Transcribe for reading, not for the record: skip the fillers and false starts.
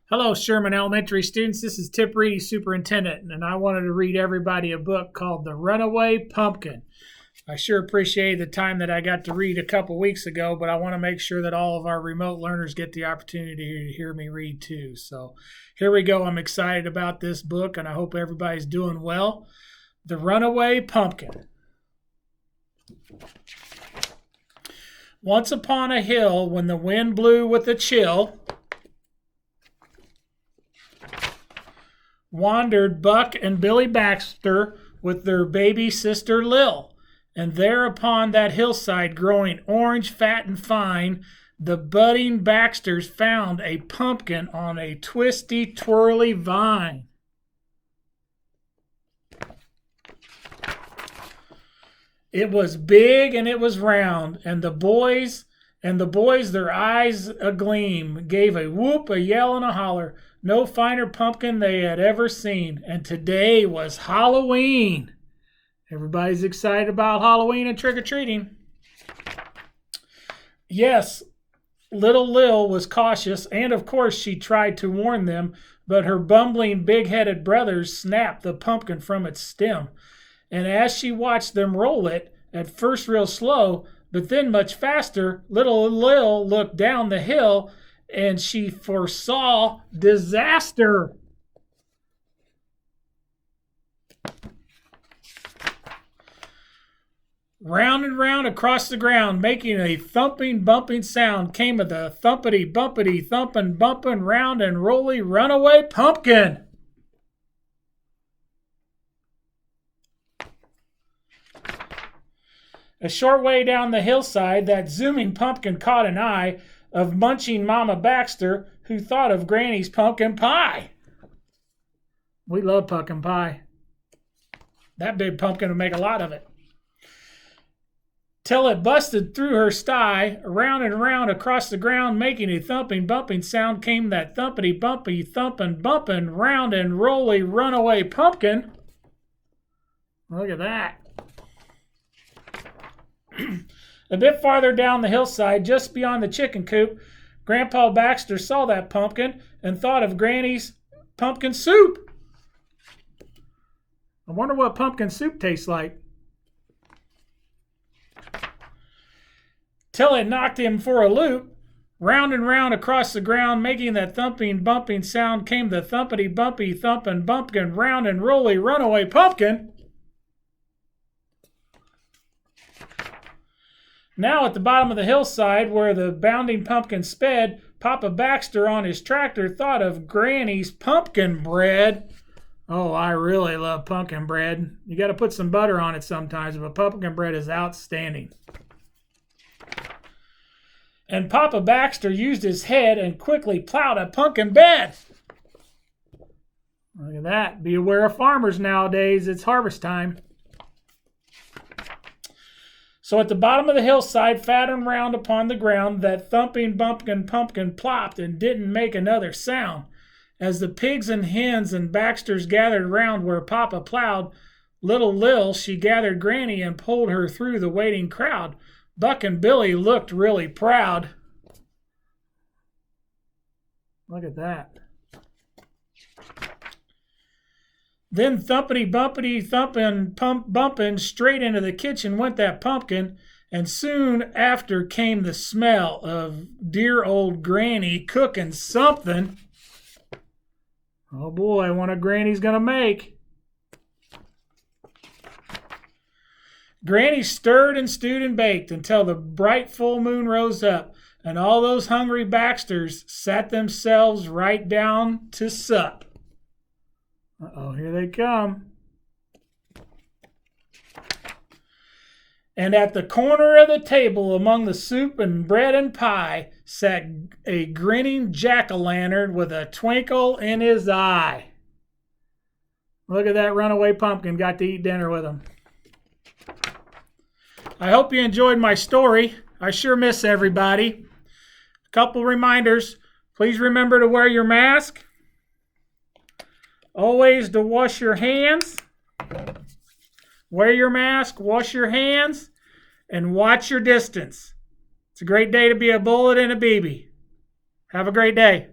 Hello, Sherman Elementary students. This is Tip Reedy, Superintendent, and I wanted to read everybody a book called The Runaway Pumpkin. I sure appreciate the time that I got to read a couple weeks ago, but I want to make sure that all of our remote learners get the opportunity to hear me read too. So here we go. I'm excited about this book, and I hope everybody's doing well. The Runaway Pumpkin. Once upon a hill, when the wind blew with a chill, wandered Buck and Billy Baxter with their baby sister Lil. And there upon that hillside, growing orange, fat, and fine, the budding Baxters found a pumpkin on a twisty, twirly vine. It was big and it was round, and the boys, their eyes agleam, gave a whoop, a yell, and a holler. No finer pumpkin they had ever seen. And today was Halloween. Everybody's excited about Halloween and trick-or-treating. Yes, little Lil was cautious, and of course she tried to warn them, but her bumbling, big-headed brothers snapped the pumpkin from its stem. And as she watched them roll it, at first real slow, but then much faster, little Lil looked down the hill and she foresaw disaster. Round and round across the ground, making a thumping, bumping sound, came of the thumpity, bumpity, thumping, bumping, round and rolly runaway pumpkin. A short way down the hillside, that zooming pumpkin caught an eye of munching Mama Baxter, who thought of Granny's pumpkin pie. We love pumpkin pie. That big pumpkin would make a lot of it. Till it busted through her sty, around and around across the ground, making a thumping, bumping sound, came that thumpity, bumpy, thumping, bumping, round and rolly runaway pumpkin. Look at that. A bit farther down the hillside, just beyond the chicken coop, Grandpa Baxter saw that pumpkin and thought of Granny's pumpkin soup. I wonder what pumpkin soup tastes like. Till it knocked him for a loop. Round and round across the ground, making that thumping, bumping sound, came the thumpity, bumpy, thumping, bumpkin, round and rolly runaway pumpkin. Now at the bottom of the hillside, where the bounding pumpkin sped, Papa Baxter on his tractor thought of Granny's pumpkin bread. Oh, I really love pumpkin bread. You got to put some butter on it sometimes, but pumpkin bread is outstanding. And Papa Baxter used his head and quickly plowed a pumpkin bed. Look at that. Be aware of farmers nowadays. It's harvest time. So at the bottom of the hillside, fat and round upon the ground, that thumping bumpkin pumpkin plopped and didn't make another sound. As the pigs and hens and Baxters gathered round where Papa plowed, little Lil, she gathered Granny and pulled her through the waiting crowd. Buck and Billy looked really proud. Look at that. Then thumpity, bumpity, thumping, bumping, straight into the kitchen went that pumpkin, and soon after came the smell of dear old Granny cooking something. Oh boy, what a Granny's gonna make. Granny stirred and stewed and baked until the bright full moon rose up, and all those hungry Baxters sat themselves right down to sup. Uh-oh, here they come. And at the corner of the table, among the soup and bread and pie, sat a grinning jack-o'-lantern with a twinkle in his eye. Look at that runaway pumpkin, got to eat dinner with him. I hope you enjoyed my story. I sure miss everybody. A couple reminders. Please remember to wear your mask. Always to wash your hands. Wear your mask, wash your hands, and watch your distance. It's a great day to be a bullet and a BB. Have a great day.